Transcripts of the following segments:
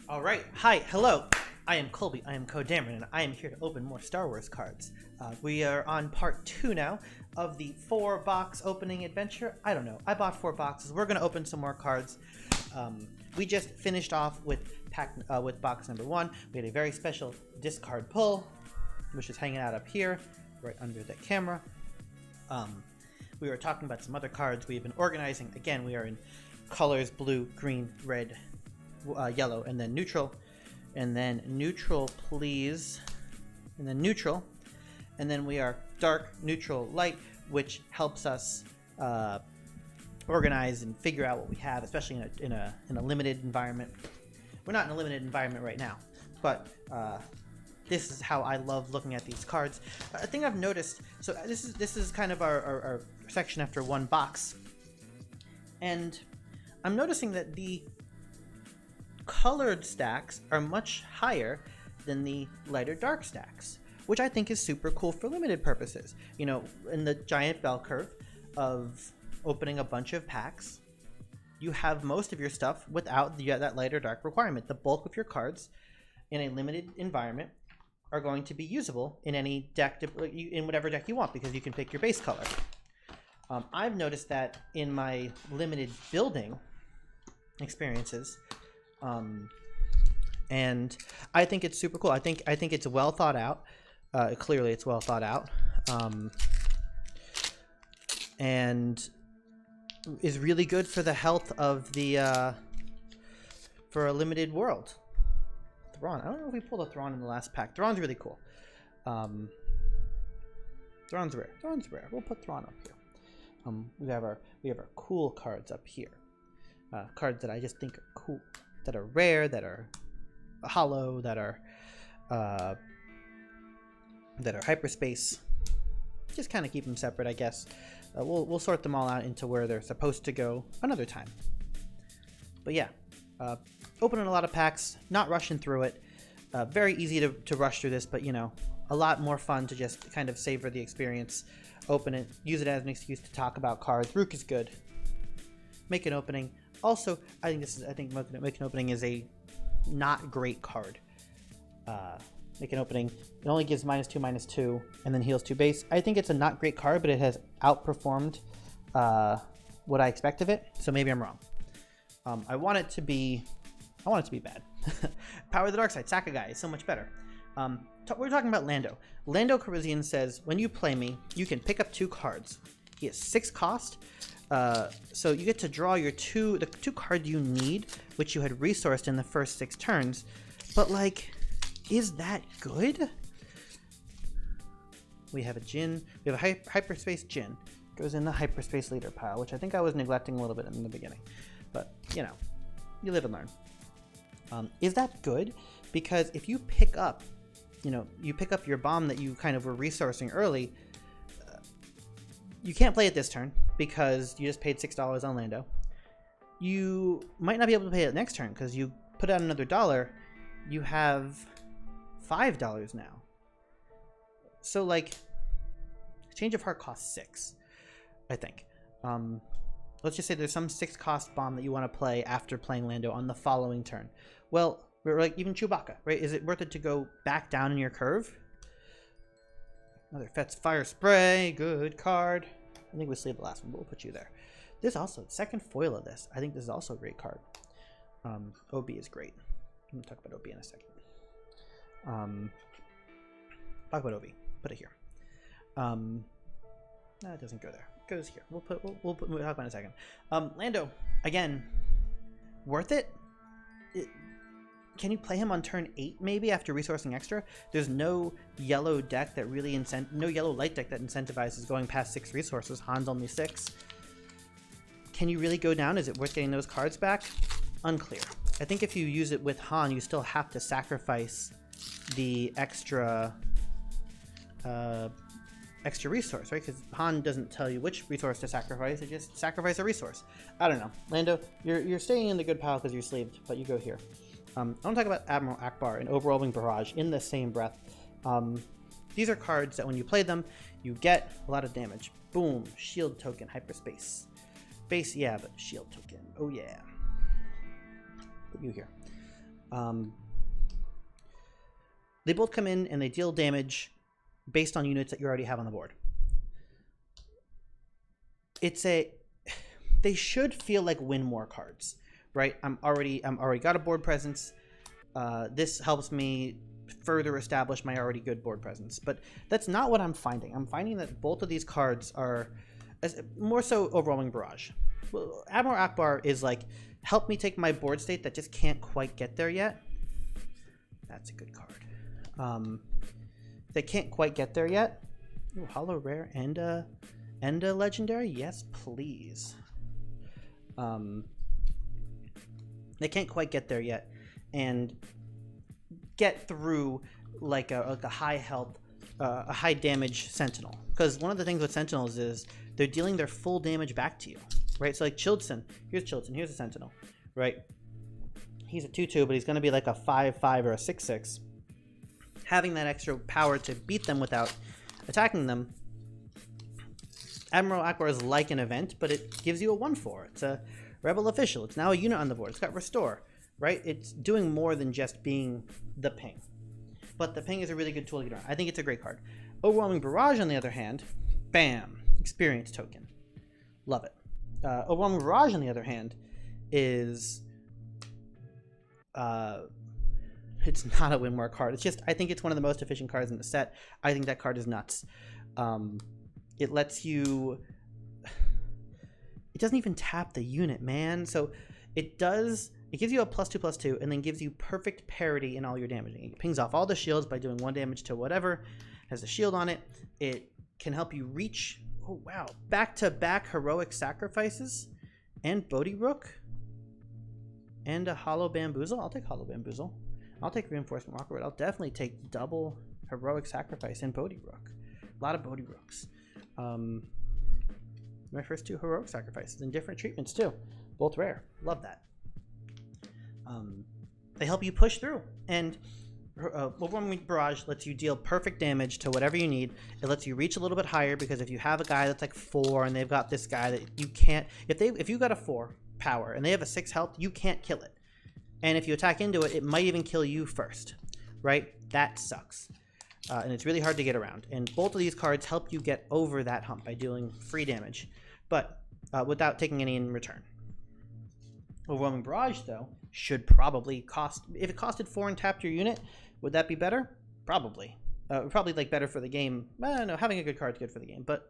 All right. Hi. Hello. I am Colby. I am CoDameron, and I am here to open more Star Wars cards. We are on part 2 now of the 4-box opening adventure. I don't know. I bought 4 boxes. We're going to open some more cards. We just finished off with box number 1. We had a very special discard pull, which is hanging out up here, right under the camera. We were talking about some other cards we've been organizing. Again, we are in colors blue, green, red, yellow, and then neutral. And then neutral, please. And then neutral. And then we are dark, neutral, light, which helps us organize and figure out what we have, especially in a limited environment. We're not in a limited environment right now, but this is how I love looking at these cards. A thing I've noticed, so this is kind of our section after one box, and I'm noticing that the colored stacks are much higher than the lighter dark stacks, which I think is super cool for limited purposes. You know, in the giant bell curve of opening a bunch of packs, you have most of your stuff without that lighter dark requirement. The bulk of your cards in a limited environment are going to be usable in any deck, in whatever deck you want, because you can pick your base color. I've noticed that in my limited building experiences, and I think it's super cool. I think it's well thought out. Clearly, it's well thought out, and is really good for the health of the for a limited world. Thrawn. I don't know if we pulled a Thrawn in the last pack. Thrawn's really cool. Thrawn's rare. Thrawn's rare. We'll put Thrawn up here. We have our cool cards up here. Cards that I just think are cool, that are rare, that are hollow, that are hyperspace. Just kind of keep them separate, I guess. We'll sort them all out into where they're supposed to go another time. But yeah, opening a lot of packs, not rushing through it. Very easy to rush through this, but you know, a lot more fun to just kind of savor the experience. Open it, use it as an excuse to talk about cards. Rook is good. Make an opening. Also, I think make an opening is a not great card. Make an opening. It only gives -2/-2 and then heals 2 base. I think it's a not great card, but it has outperformed what I expect of it. So maybe I'm wrong. I want it to be bad. Power of the Dark Side. Sack a guy is so much better. We're talking about Lando. Lando Calrissian says, when you play me, you can pick up 2 cards. He has 6 cost. So you get to draw the 2 cards you need, which you had resourced in the first 6 turns. But like, is that good? We have a Jin. We have a hyperspace Jin. Goes in the hyperspace leader pile, which I think I was neglecting a little bit in the beginning. But you know, you live and learn. Is that good? Because if you pick up, your bomb that you kind of were resourcing early, you can't play it this turn because you just paid $6 on Lando. You might not be able to pay it next turn because you put out another $1. You have $5 now. So like, Change of Heart costs 6, I think. Let's just say there's some 6 cost bomb that you want to play after playing Lando on the following turn. Well, we're like even Chewbacca, right? Is it worth it to go back down in your curve? Another Fett's Fire Spray, good card. I think we sleeved the last one, but we'll put you there. This also, second foil of this. I think this is also a great card. OB is great. I'm going to talk about OB in a second. Talk about OB. Put it here. No, it doesn't go there. It goes here. We'll talk about it in a second. Lando, again, worth it? Can you play him on turn 8 maybe after resourcing extra? There's no yellow deck that really no yellow light deck that incentivizes going past 6 resources. Han's only 6. Can you really go down? Is it worth getting those cards back? Unclear. I think if you use it with Han, you still have to sacrifice the extra resource, right? Because Han doesn't tell you which resource to sacrifice. It just sacrifice a resource. I don't know. Lando, you're staying in the good pile because you're sleeved, but you go here. I want to talk about Admiral Akbar and Overwhelming Barrage in the same breath. These are cards that when you play them, you get a lot of damage. Boom, shield token, hyperspace. Base, yeah, but shield token. Oh yeah. Put you here. They both come in and they deal damage based on units that you already have on the board. They should feel like win more cards, right? I'm already got a board presence. This helps me further establish my already good board presence, but that's not what I'm finding. I'm finding that both of these cards are more so Overwhelming Barrage. Well, Admiral Akbar is like, help me take my board state that just can't quite get there yet. That's a good card. They can't quite get there yet. Ooh, holo rare and a legendary. Yes, please. They can't quite get there yet, and get through like a high health, a high damage Sentinel. Because one of the things with Sentinels is they're dealing their full damage back to you, right? So like Childson, here's a Sentinel, right? He's a 2/2, but he's going to be like a 5/5 or a 6/6. Having that extra power to beat them without attacking them. Admiral Akbar is like an event, but it gives you a 1/4. It's a Rebel Official. It's now a unit on the board. It's got Restore, right? It's doing more than just being the ping. But the ping is a really good tool to get around. I think it's a great card. Overwhelming Barrage, on the other hand, bam, experience token. Love it. Overwhelming Barrage, on the other hand, is... it's not a win more card. It's just, I think it's one of the most efficient cards in the set. I think that card is nuts. It lets you... It doesn't even tap the unit, man. So it does... It gives you a +2/+2 and then gives you perfect parity in all your damaging. It pings off all the shields by doing 1 damage to whatever has a shield on it. It can help you reach... Oh, wow. Back-to-back Heroic Sacrifices and Bodhi Rook and a Hollow Bamboozle. I'll take Hollow Bamboozle. I'll take Reinforcement Walker, but I'll definitely take double Heroic Sacrifice and Bodhi Rook. A lot of Bodhi Rooks. My first 2 Heroic Sacrifices and different treatments too. Both rare. Love that. They help you push through. And Overwhelming Barrage lets you deal perfect damage to whatever you need. It lets you reach a little bit higher because if you have a guy that's like 4 and they've got this guy that you can't... If you got a 4 power and they have a 6 health, you can't kill it. And if you attack into it, it might even kill you first, right? That sucks. And it's really hard to get around. And both of these cards help you get over that hump by dealing free damage, but without taking any in return. Overwhelming Barrage, though, should probably cost... If it costed 4 and tapped your unit, would that be better? Probably. Probably like better for the game. I don't know, having a good card is good for the game, but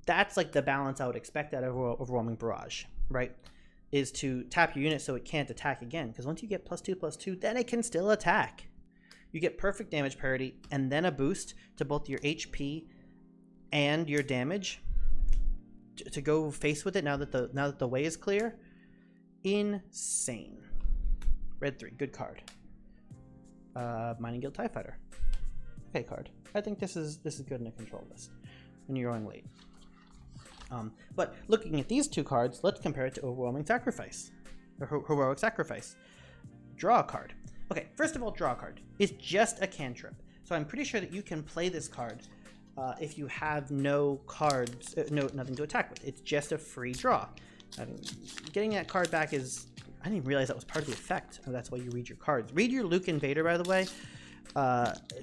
that's like the balance I would expect out of Overwhelming Barrage, right? Is to tap your unit so it can't attack again. Because once you get +2/+2, then it can still attack. You get perfect damage parity and then a boost to both your HP and your damage to go face with it now that the way is clear. Insane. Red 3, good card. Mining Guild TIE Fighter. Okay card. I think this is good in a control list when you're going late. But looking at these 2 cards, let's compare it to Overwhelming Sacrifice, or Heroic Sacrifice. Draw a card. Okay, first of all, draw a card. It's just a cantrip, so I'm pretty sure that you can play this card if you have no cards, nothing to attack with. It's just a free draw. Getting that card back is... I didn't even realize that was part of the effect. Oh, that's why you read your cards. Read your Luke Invader, by the way.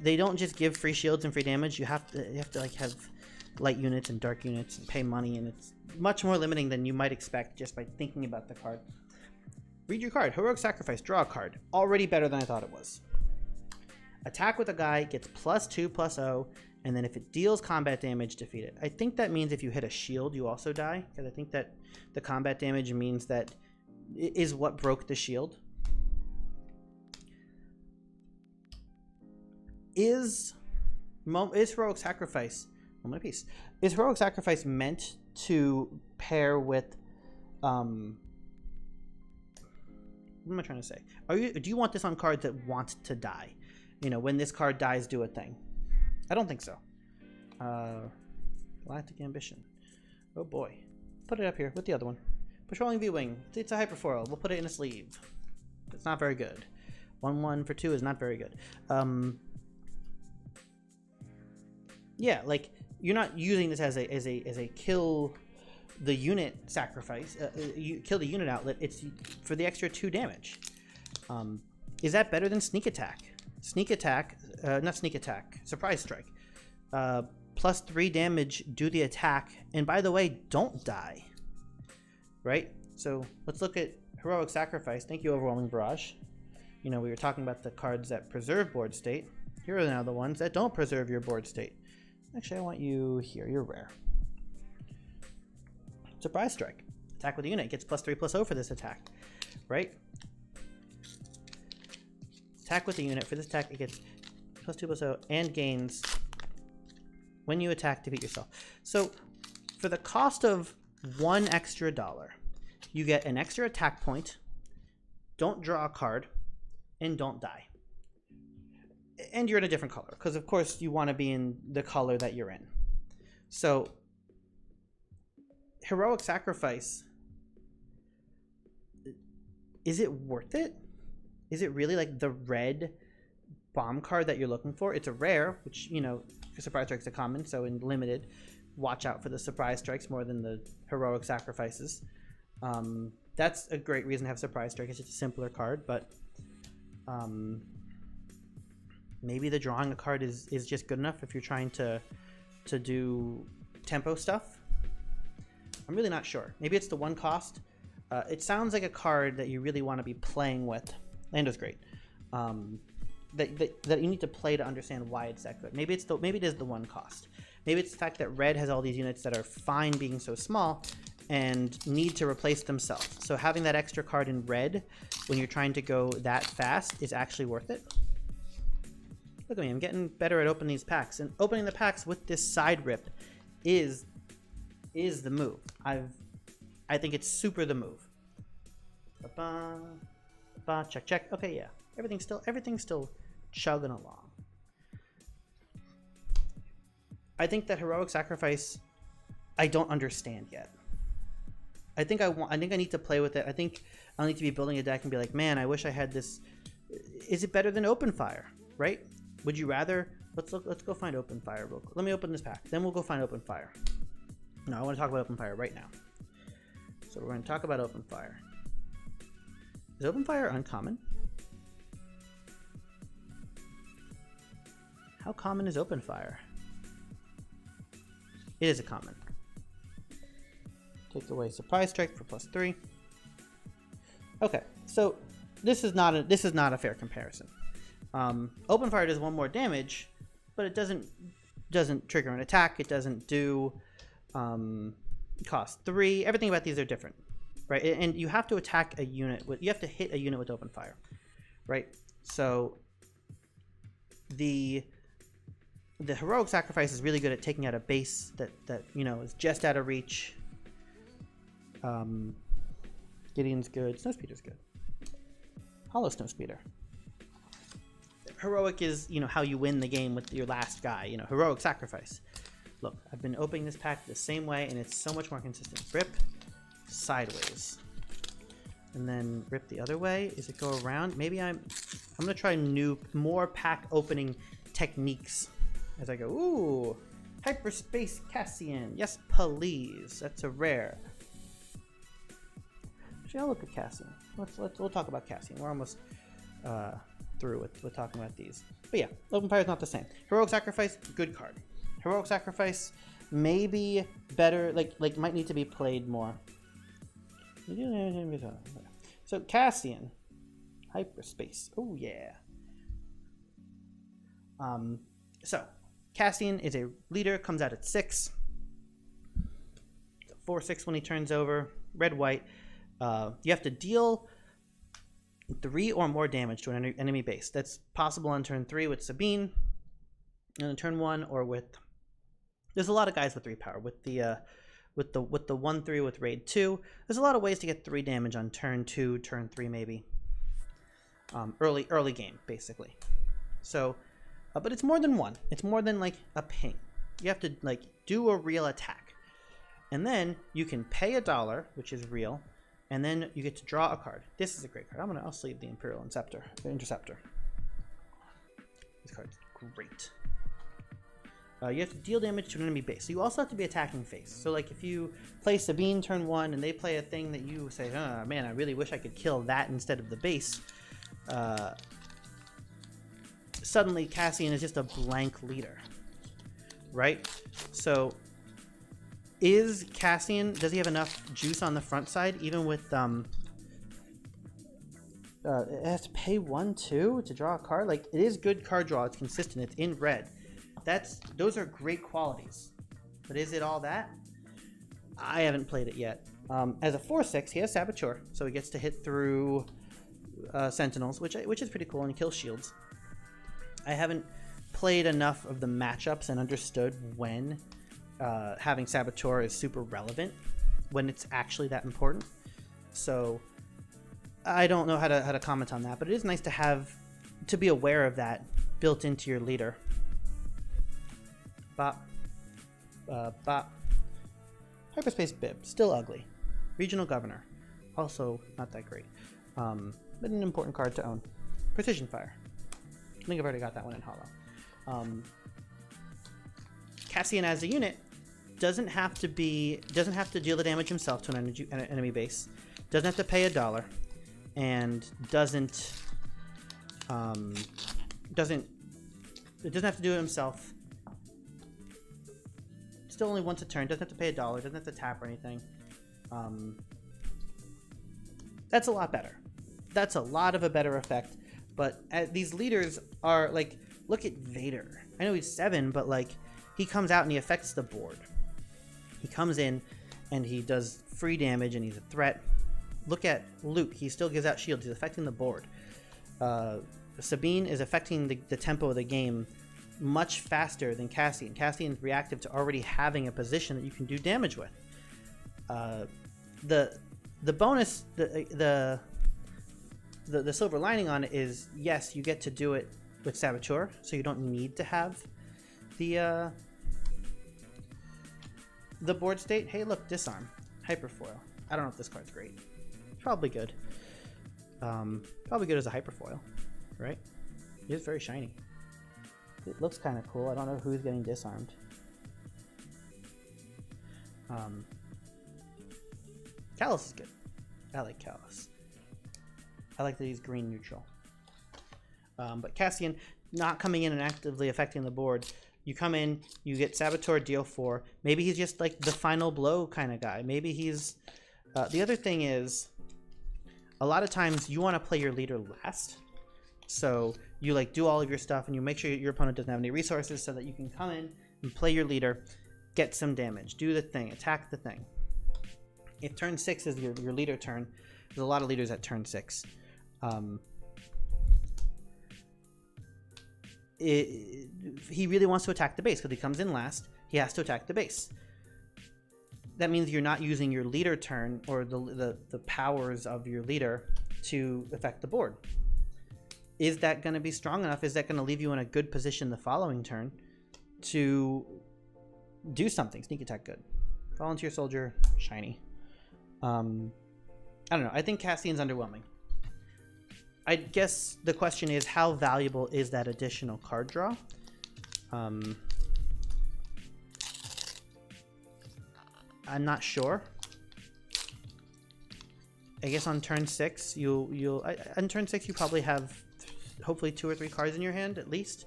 They don't just give free shields and free damage. You have to like have light units and dark units and pay money, and it's much more limiting than you might expect just by thinking about the card. Read your card. Heroic Sacrifice. Draw a card. Already better than I thought it was. Attack with a guy, gets +2/+0, and then if it deals combat damage, defeat it. I think that means if you hit a shield, you also die, because I think that the combat damage means that is what broke the shield. Is Heroic Sacrifice... Moment of peace. Is Heroic Sacrifice meant to pair with... what am I trying to say? Do you want this on cards that want to die? You know, when this card dies, do a thing. I don't think so. Galactic Ambition. Oh boy. Put it up here with the other one. Patrolling V-Wing. It's a hyperfoil. We'll put it in a sleeve. It's not very good. 1/1 for 2 is not very good. Yeah, like you're not using this as a kill the unit sacrifice. You kill the unit outlet. It's for the extra 2 damage. Is that better than sneak attack? Sneak attack, not sneak attack, surprise strike. +3 damage, do the attack, and by the way, don't die. Right? So let's look at Heroic Sacrifice. Thank you, Overwhelming Barrage. You know, we were talking about the cards that preserve board state. Here are now the ones that don't preserve your board state. Actually, I want you here. You're rare. Surprise strike. Attack with a unit. Gets +3/+0 for this attack. Right? Attack with a unit. For this attack, it gets +2/+0 and gains when you attack, defeat yourself. So for the cost of $1 extra, you get an extra attack point, don't draw a card, and don't die. And you're in a different color, because of course you want to be in the color that you're in. So Heroic Sacrifice, is it worth it? Is it really like the red bomb card that you're looking for? It's a rare, which, you know, Surprise Strike's a common, so in limited, watch out for the Surprise Strikes more than the Heroic Sacrifices. That's a great reason to have Surprise Strike. It's just a simpler card, but maybe the drawing a card is just good enough if you're trying to do tempo stuff. I'm really not sure. Maybe it's the 1 cost. It sounds like a card that you really want to be playing with. Lando's great. That you need to play to understand why it's that good. Maybe it is the 1 cost. Maybe it's the fact that red has all these units that are fine being so small and need to replace themselves. So having that extra card in red when you're trying to go that fast is actually worth it. Look at me, I'm getting better at opening these packs, and opening the packs with this side rip is the move. I think it's super the move. Check. Okay, yeah. Everything's still chugging along. I think that Heroic Sacrifice, I don't understand yet. I think I need to play with it. I think I'll need to be building a deck and be like, man, I wish I had this. Is it better than Open Fire? Right? Would you rather? Let's go find Open Fire real quick. Let me open this pack. Then we'll go find Open Fire. No, I want to talk about Open Fire right now. So we're going to talk about Open Fire. Is Open Fire uncommon? How common is Open Fire? It is a common. Take away Surprise Strike for +3. Okay, so this is not a fair comparison. Open Fire does 1 more damage, but it doesn't trigger an attack. It doesn't do cost 3. Everything about these are different, right? And you have to attack a unit you have to hit a unit with Open Fire, right? So the Heroic Sacrifice is really good at taking out a base that you know is just out of reach. Gideon's good. Snowspeeder's good. Hollow Snowspeeder. Heroic is, you know, how you win the game with your last guy. You know, Heroic Sacrifice. Look, I've been opening this pack the same way, and it's so much more consistent. Rip sideways, and then rip the other way. Is it go around? Maybe I'm gonna try more pack opening techniques as I go. Ooh, Hyperspace Cassian. Yes, please. That's a rare. Actually, I'll look at Cassian. We'll talk about Cassian. We're almost through with talking about these. But yeah, Open Fire is not the same. Heroic Sacrifice, good card. Heroic Sacrifice, maybe better, like might need to be played more. So Cassian, Hyperspace. Oh yeah. So Cassian is a leader, comes out at 6. 4/6 when he turns over. Red white. You have to deal 3 or more damage to an enemy base. That's possible on turn 3 with Sabine, and on turn 1 or with. There's a lot of guys with 3 power with the 1/3 with raid 2. There's a lot of ways to get 3 damage on turn 2, turn 3 maybe. Early game basically. So, but it's more than 1. It's more than like a ping. You have to like do a real attack, and then you can pay $1, which is real. And then you get to draw a card. This is a great card. I'll sleeve the Imperial Interceptor. This card's great. You have to deal damage to an enemy base. So you also have to be attacking face. So like if you play Sabine turn 1 and they play a thing that you say, oh man, I really wish I could kill that instead of the base. suddenly Cassian is just a blank leader, right? So is Cassian, does he have enough juice on the front side, even with it has to pay 1/2 to draw a card? Like, it is good card draw, it's consistent, it's in red. Those are great qualities. But is it all that? I haven't played it yet. As a 4/6, he has Saboteur, so he gets to hit through Sentinels, which is pretty cool, and he kills shields. I haven't played enough of the matchups and understood when having Saboteur is super relevant, when it's actually that important. So I don't know how to comment on that, but it is nice to be aware of that built into your leader. Bop. Bop. Hyperspace Bib, still ugly. Regional Governor, also not that great, but an important card to own. Precision Fire, I think I've already got that one in Hollow. Cassian as a unit doesn't have to deal the damage himself to an enemy base, doesn't have to pay $1, and doesn't have to do it himself. Still only once a turn, doesn't have to pay $1, doesn't have to tap or anything. That's a lot better. That's a lot of a better effect. But these leaders are like, look at Vader. I know he's 7, but like, he comes out and he affects the board. He comes in and he does free damage and he's a threat. Look at Luke. He still gives out shields. He's affecting the board. Sabine is affecting the tempo of the game much faster than Cassian. Cassian's reactive to already having a position that you can do damage with. The bonus, the silver lining on it is, yes, you get to do it with Saboteur, so you don't need to have the board state. Hey, look, Disarm, Hyperfoil. I don't know if this card's great. Probably good. Probably good as a Hyperfoil, right? It is very shiny. It looks kind of cool. I don't know who's getting disarmed. Callus is good. I like Callus. I like that he's green neutral. But Cassian not coming in and actively affecting the board. You come in, you get Saboteur, deal 4. Maybe he's just like the final blow kind of guy. Maybe he's... the other thing is, a lot of times you want to play your leader last. So you like do all of your stuff and you make sure your opponent doesn't have any resources so that you can come in and play your leader, get some damage, do the thing, attack the thing. If turn 6 is your leader turn, there's a lot of leaders at turn 6. He really wants to attack the base because he comes in last. He has to attack the base. That means you're not using your leader turn or the powers of your leader to affect the board. Is that going to be strong enough? Is that going to leave you in a good position the following turn to do something? Sneak attack, good. Volunteer soldier, shiny. I don't know. I think Cassian's underwhelming. I guess the question is, how valuable is that additional card draw? I'm not sure. I guess on turn 6, on turn 6 you probably have hopefully 2 or 3 cards in your hand at least.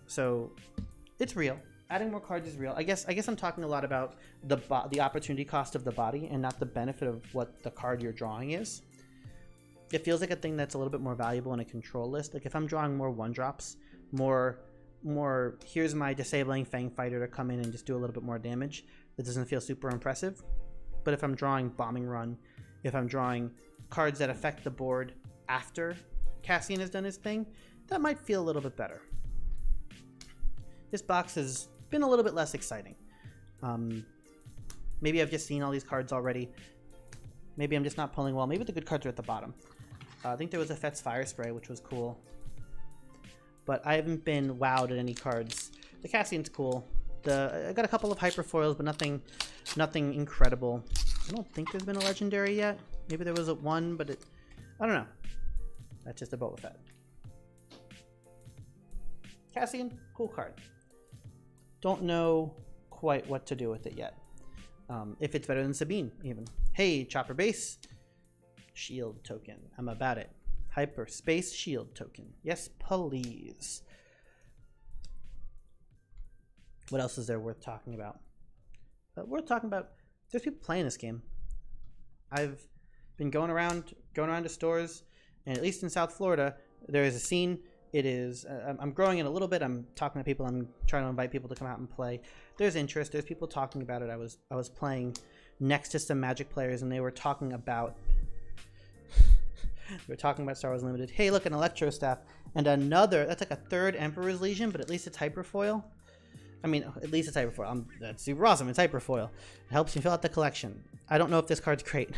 So it's real. Adding more cards is real. I guess I'm talking a lot about the opportunity cost of the body and not the benefit of what the card you're drawing is. It feels like a thing that's a little bit more valuable in a control list. Like if I'm drawing more 1-drops, more here's my disabling Fang Fighter to come in and just do a little bit more damage, that doesn't feel super impressive. But if I'm drawing Bombing Run, if I'm drawing cards that affect the board after Cassian has done his thing, that might feel a little bit better. This box has been a little bit less exciting. Maybe I've just seen all these cards already. Maybe I'm just not pulling well. Maybe the good cards are at the bottom. I think there was a Fet's Fire Spray, which was cool. But I haven't been wowed at any cards. The Cassian's cool. I got a couple of Hyperfoils, but nothing incredible. I don't think there's been a Legendary yet. Maybe there was a one, but I don't know. That's just a Boba Fett. Cassian, cool card. Don't know quite what to do with it yet. If it's better than Sabine, even. Hey, Chopper Base. Shield token. I'm about it. Hyperspace shield token. Yes, please. What else is there worth talking about? There's people playing this game. I've been going around to stores, and at least in South Florida, there is a scene. It is. I'm growing it a little bit. I'm talking to people. I'm trying to invite people to come out and play. There's interest. There's people talking about it. I was playing next to some Magic players, and they were talking about Star Wars Limited. Hey, look, an Electro Staff and another. That's like a third Emperor's Legion, but at least it's hyperfoil. I mean, at least it's hyperfoil. That's super awesome. It's hyperfoil. It helps you fill out the collection. I don't know if this card's great.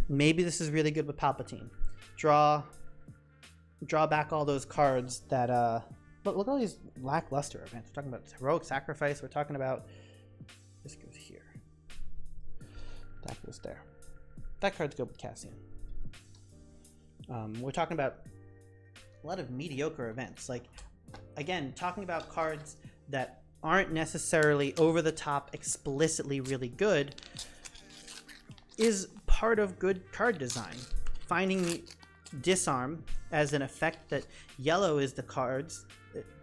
Maybe this is really good with Palpatine. Draw back all those cards that look at all these lackluster events. We're talking about Heroic Sacrifice. We're talking about this goes here. That goes there. That card's good with Cassian. We're talking about a lot of mediocre events. Like, again, talking about cards that aren't necessarily over the top, explicitly really good is part of good card design. Finding disarm as an effect that yellow is the cards.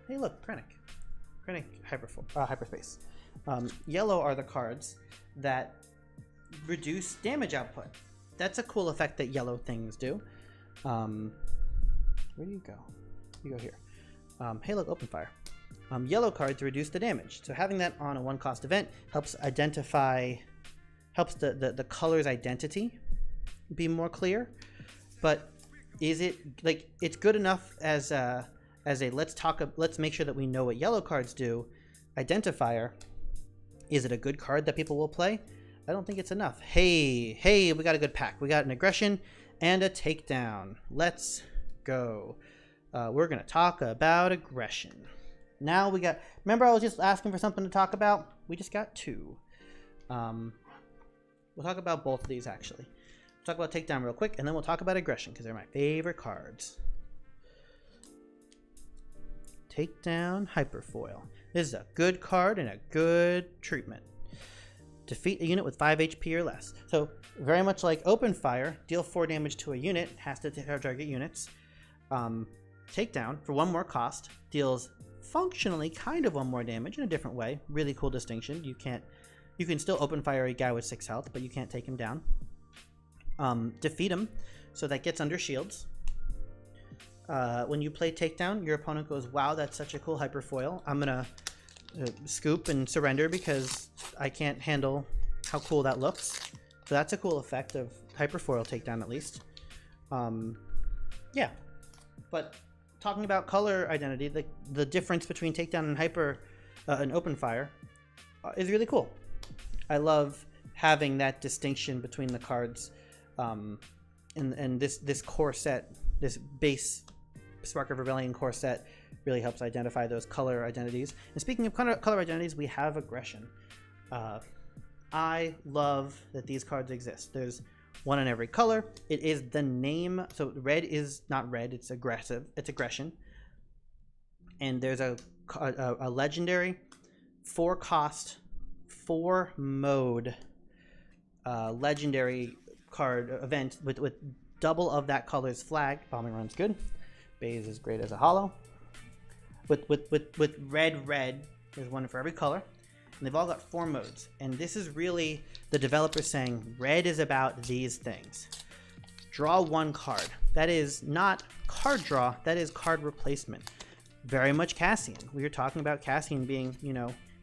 Hey, look, Krennic hyperspace. Yellow are the cards that reduce damage output. That's a cool effect that yellow things do. Where do you go? You go here. Hey, look, open fire. Yellow cards reduce the damage. So having that on a 1-cost event helps the color's identity be more clear. But is it like it's good enough as a let's make sure that we know what yellow cards do identifier? Is it a good card that people will play? I don't think it's enough. Hey, we got a good pack. We got an aggression and a takedown. Let's go. We're gonna talk about aggression. Now we got. Remember, I was just asking for something to talk about. We just got 2. We'll talk about both of these actually. We'll talk about takedown real quick, and then we'll talk about aggression because they're my favorite cards. Takedown hyperfoil. This is a good card and a good treatment. Defeat a unit with 5 HP or less. So very much like open fire, deal 4 damage to a unit. Has to target units. Takedown for 1 more cost deals functionally kind of 1 more damage in a different way. Really cool distinction. You can still open fire a guy with 6 health, but you can't take him down. Defeat him, so that gets under shields. When you play takedown, your opponent goes, wow, that's such a cool hyperfoil. I'm gonna scoop and surrender because I can't handle how cool that looks. So that's a cool effect of hyperfoil takedown, at least. Yeah, but talking about color identity, the difference between takedown and hyper and open fire is really cool. I love having that distinction between the cards, and this core set, this base Spark of Rebellion core set really helps identify those color identities. And speaking of color identities, we have aggression. I love that these cards exist. There's 1 in every color. It is the name. So red is not red. It's aggressive. It's aggression. And there's a legendary 4-cost, 4-mode legendary card event with double of that color's flag. Bombing run's good. Baze is great as a holo. With red, there's 1 for every color. And they've all got 4 modes. And this is really the developer saying red is about these things. Draw 1 card. That is not card draw, that is card replacement. Very much Cassian. We were talking about Cassian being,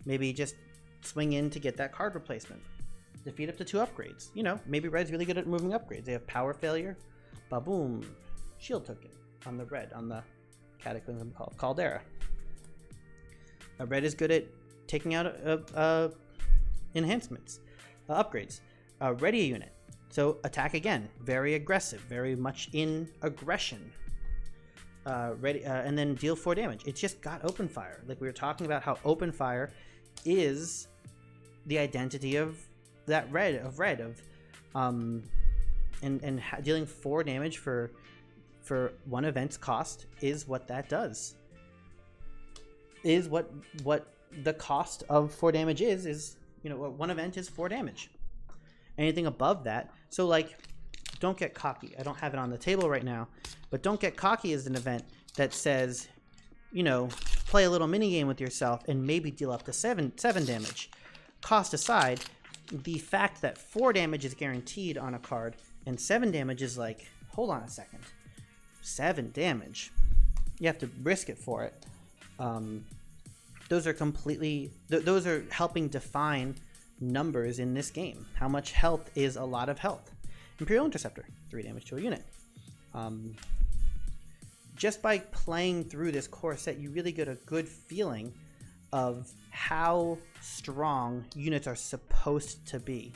maybe just swing in to get that card replacement. Defeat up to 2 upgrades. Maybe red's really good at moving upgrades. They have power failure. Ba-boom. Shield token on the red, on the Cataclysm called Caldera. Red is good at taking out enhancements, upgrades. Ready a unit. So attack again. Very aggressive. Very much in aggression. Ready, and then deal 4 damage. It's just got open fire. Like we were talking about how open fire is the identity of that red, dealing 4 damage for 1 event's cost is what that does. Is what the cost of 4 damage is 1 event is 4 damage. Anything above that, so like Don't Get Cocky. I don't have it on the table right now, but Don't Get Cocky is an event that says, you know, play a little mini game with yourself and maybe deal up to 7 damage. Cost aside, the fact that 4 damage is guaranteed on a card and 7 damage is like, hold on a second, 7 damage. You have to risk it for it. Those are completely, those are helping define numbers in this game. How much health is a lot of health? Imperial Interceptor, 3 damage to a unit. Just by playing through this core set, you really get a good feeling of how strong units are supposed to be.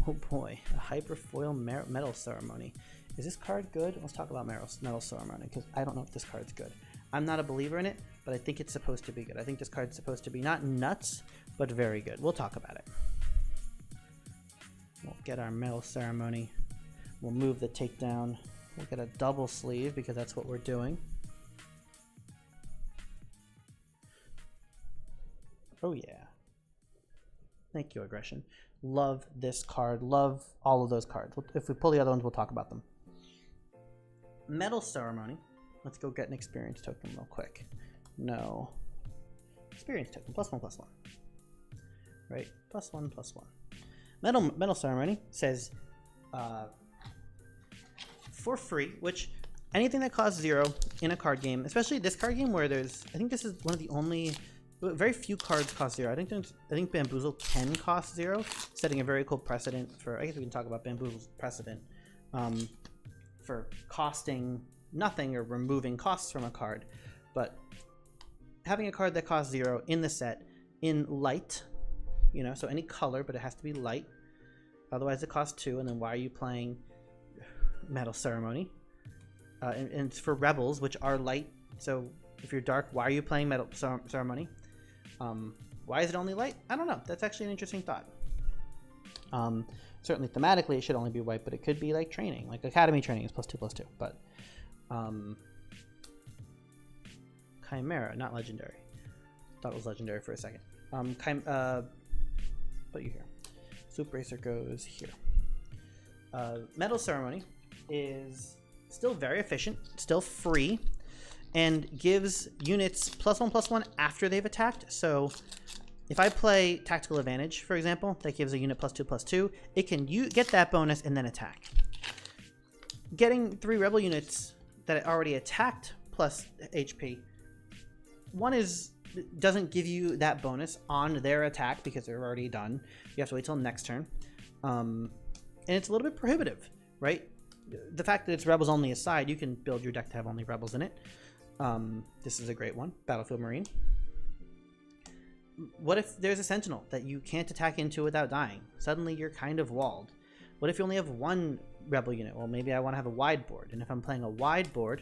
Oh boy, a Hyperfoil Metal Ceremony. Is this card good? Let's talk about Metal Ceremony, because I don't know if this card's good. I'm not a believer in it, but I think it's supposed to be good. I think this card's supposed to be not nuts, but very good. We'll talk about it. We'll get our Metal Ceremony. We'll move the takedown. We'll get a double sleeve because that's what we're doing. Oh yeah. Thank you, Aggression. Love this card. Love all of those cards. If we pull the other ones, we'll talk about them. Metal Ceremony. Let's go get an experience token real quick. No. Experience token. +1/+1. Right? +1/+1. Metal Ceremony says for free, which anything that costs 0 in a card game, especially this card game where there's, I think this is one of the only, very few cards cost 0. I think Bamboozle can cost 0, setting a very cool precedent for, I guess we can talk about Bamboozle's precedent for costing nothing or removing costs from a card. But having a card that costs 0 in the set in light, you know, so any color, but it has to be light, otherwise it costs 2, and then why are you playing Metal Ceremony? And it's for rebels, which are light, so if you're dark, why are you playing Metal Ceremony? Why is it only light? I don't know. That's actually an interesting thought. Certainly thematically it should only be white, but it could be like training, like Academy training is +2/+2, but Chimera, not legendary. Thought it was legendary for a second. Put you here. Soup Racer goes here. Metal Ceremony is still very efficient, still free, and gives units +1/+1 after they've attacked. So if I play Tactical Advantage, for example, that gives a unit +2/+2, it can get that bonus and then attack. Getting 3 rebel units that already attacked plus HP, one doesn't give you that bonus on their attack because they're already done. You have to wait till next turn. And it's a little bit prohibitive, right? The fact that it's rebels only aside, you can build your deck to have only rebels in it. This is a great one. Battlefield Marine. What if there's a Sentinel that you can't attack into without dying? Suddenly you're kind of walled. What if you only have 1 rebel unit? Well, maybe I want to have a wide board. And if I'm playing a wide board,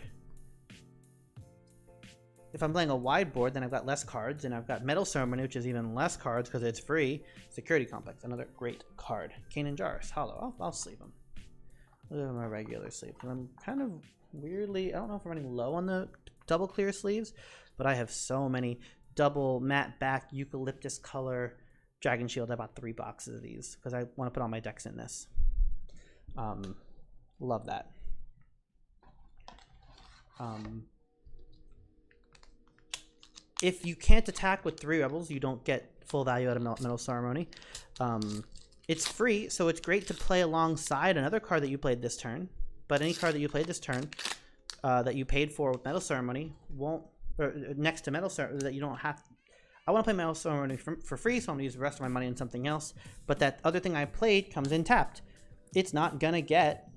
then I've got less cards, and I've got Metal Ceremony, which is even less cards because it's free. Security Complex, another great card. Kanan Jarrus, hollow. I'll sleeve him. I'll give him a regular sleeve. And I'm kind of weirdly, I don't know if I'm running low on the double clear sleeves, but I have so many double matte back eucalyptus color Dragon Shield. I bought 3 boxes of these because I want to put all my decks in this. Love that. If you can't attack with 3 rebels, you don't get full value out of Metal Ceremony. It's free, so it's great to play alongside another card that you played this turn. But any card that you played this turn that you paid for with Metal Ceremony won't, or next to Metal Ceremony, that you don't have. I want to play Metal Ceremony for free, so I'm going to use the rest of my money on something else. But that other thing I played comes in tapped. It's not going to get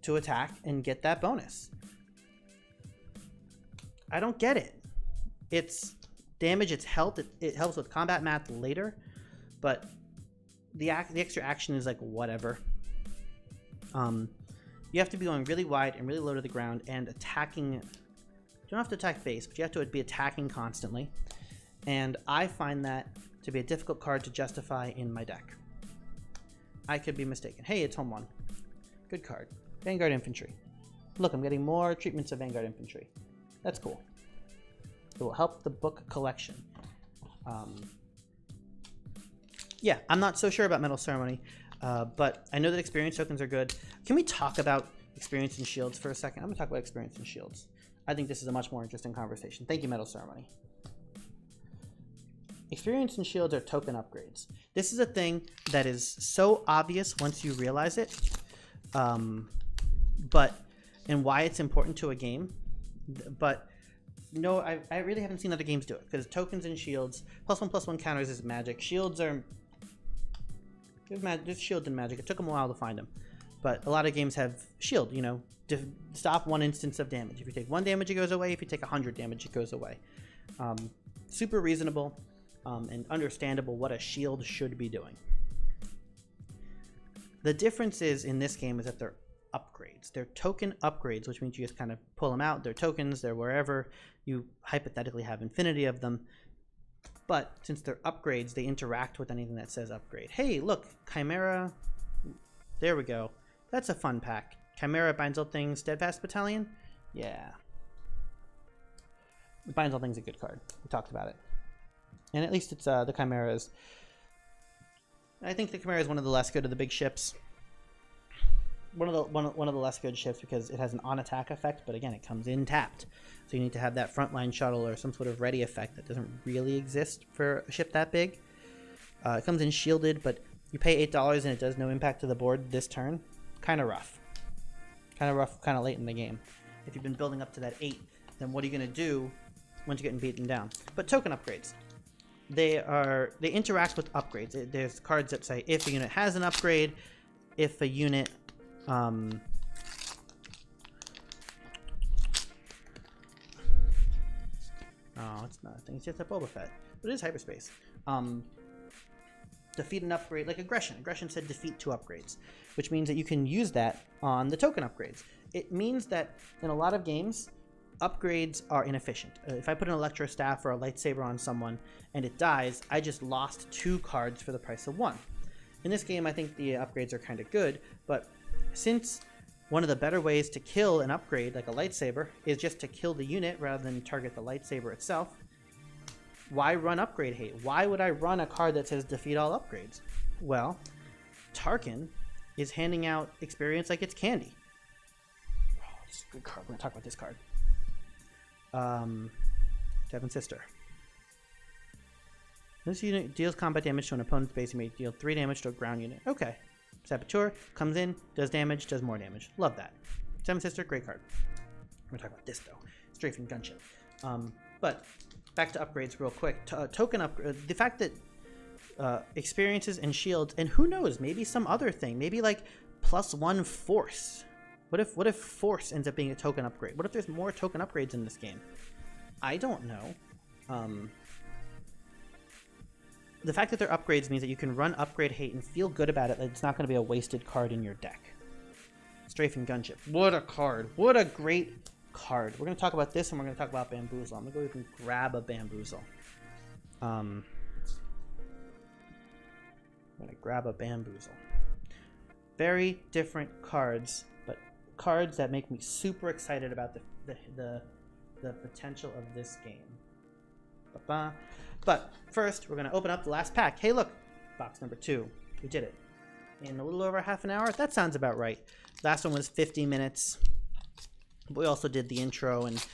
to attack and get that bonus. I don't get it. It's damage, it's health, it helps with combat math later, but the extra action is like whatever. You have to be going really wide and really low to the ground and attacking. You don't have to attack base, but you have to be attacking constantly. And I find that to be a difficult card to justify in my deck. I could be mistaken. Hey, it's home 1. Good card. Vanguard Infantry. Look, I'm getting more treatments of Vanguard Infantry. That's cool. It will help the book collection. Yeah, I'm not so sure about Metal Ceremony. But I know that experience tokens are good. Can we talk about experience and shields for a second? I'm going to talk about experience and shields. I think this is a much more interesting conversation. Thank you, Metal Ceremony. Experience and shields are token upgrades. This is a thing that is so obvious once you realize it, and why it's important to a game. But no, I really haven't seen other games do it, because tokens and shields, +1/+1 counters is magic. Shields are... There's shields in magic. It took them a while to find them. But a lot of games have shield, you know, to stop one instance of damage. If you take 1 damage, it goes away. If you take 100 damage, it goes away. Super reasonable and understandable what a shield should be doing. The difference is in this game is that they're upgrades. They're token upgrades, which means you just kind of pull them out. They're tokens. They're wherever you hypothetically have infinity of them. But since they're upgrades, they interact with anything that says upgrade. Hey, look, Chimera. There we go. That's a fun pack. Chimera binds all things. Steadfast Battalion. Yeah. Binds all things a good card. We talked about it. And at least it's the Chimera is... I think the Chimera is one of the less good of the big ships. One of the less good ships because it has an on-attack effect, but again, it comes in tapped. So you need to have that frontline shuttle or some sort of ready effect that doesn't really exist for a ship that big. It comes in shielded, but you pay $8 and it does no impact to the board this turn. Kind of rough. Kind of rough, kind of late in the game. If you've been building up to that 8, then what are you going to do once you're getting beaten down? But token upgrades. They interact with upgrades. There's cards that say if a unit has an upgrade, if a unit... Oh, it's nothing. It's just a Boba Fett. But it is hyperspace. Defeat an upgrade, like aggression. Aggression said defeat 2 upgrades, which means that you can use that on the token upgrades. It means that in a lot of games, upgrades are inefficient. If I put an Electro Staff or a Lightsaber on someone and it dies, I just lost 2 cards for the price of 1. In this game, I think the upgrades are kind of good, but since one of the better ways to kill an upgrade, like a lightsaber, is just to kill the unit rather than target the lightsaber itself, why run upgrade hate? Why would I run a card that says defeat all upgrades? Well, Tarkin is handing out experience like it's candy. Oh, this is a good card. We're going to talk about this card. Devon's Sister. This unit deals combat damage to an opponent's base. You may deal 3 damage to a ground unit. Okay. Saboteur comes in, does damage, does more damage. Love that. Seventh Sister, great card. We're gonna talk about this though. Strafing Gunship. But back to upgrades real quick. Token upgrade. The fact that experiences and shields, and who knows, maybe some other thing. Maybe like +1 force. What if force ends up being a token upgrade? What if there's more token upgrades in this game? I don't know. The fact that they're upgrades means that you can run upgrade hate and feel good about it. That it's not going to be a wasted card in your deck. Strafing Gunship. What a card. What a great card. We're going to talk about this and we're going to talk about Bamboozle. I'm going to go and grab a Bamboozle. I'm going to grab a Bamboozle. Very different cards, but cards that make me super excited about the potential of this game. Ba-ba. But first, we're going to open up the last pack. Hey, look, box number 2. We did it in a little over half an hour. That sounds about right. Last one was 50 minutes. We also did the intro and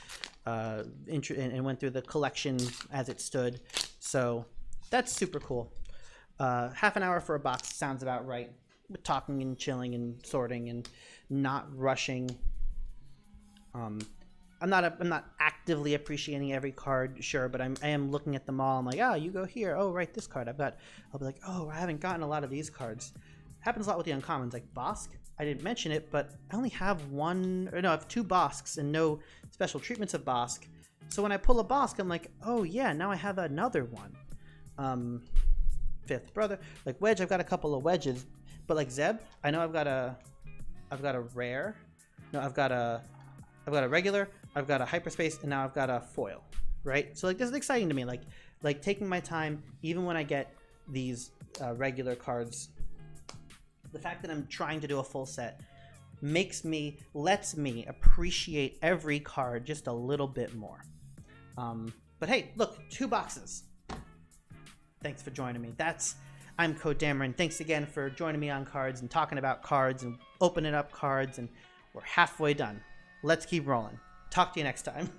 went through the collection as it stood. So that's super cool. Half an hour for a box sounds about right. With talking and chilling and sorting and not rushing. I'm not actively appreciating every card, sure, but I am looking at them all. I'm like, you go here. Oh, right, this card. I'll be like, oh, I haven't gotten a lot of these cards. Happens a lot with the uncommons, like Bosk. I didn't mention it, but I only have I have 2 Bosks and no special treatments of Bosk. So when I pull a Bosk, I'm like, oh yeah, now I have another one. Fifth Brother, like Wedge. I've got a couple of Wedges, but like Zeb, I know I've got a rare. No, I've got a regular. I've got a hyperspace, and now I've got a foil, right? So like this is exciting to me. Like taking my time, even when I get these regular cards. The fact that I'm trying to do a full set lets me appreciate every card just a little bit more. But hey, look, 2 boxes. Thanks for joining me. I'm CoDameron. Thanks again for joining me on cards and talking about cards and opening up cards, and we're halfway done. Let's keep rolling. Talk to you next time.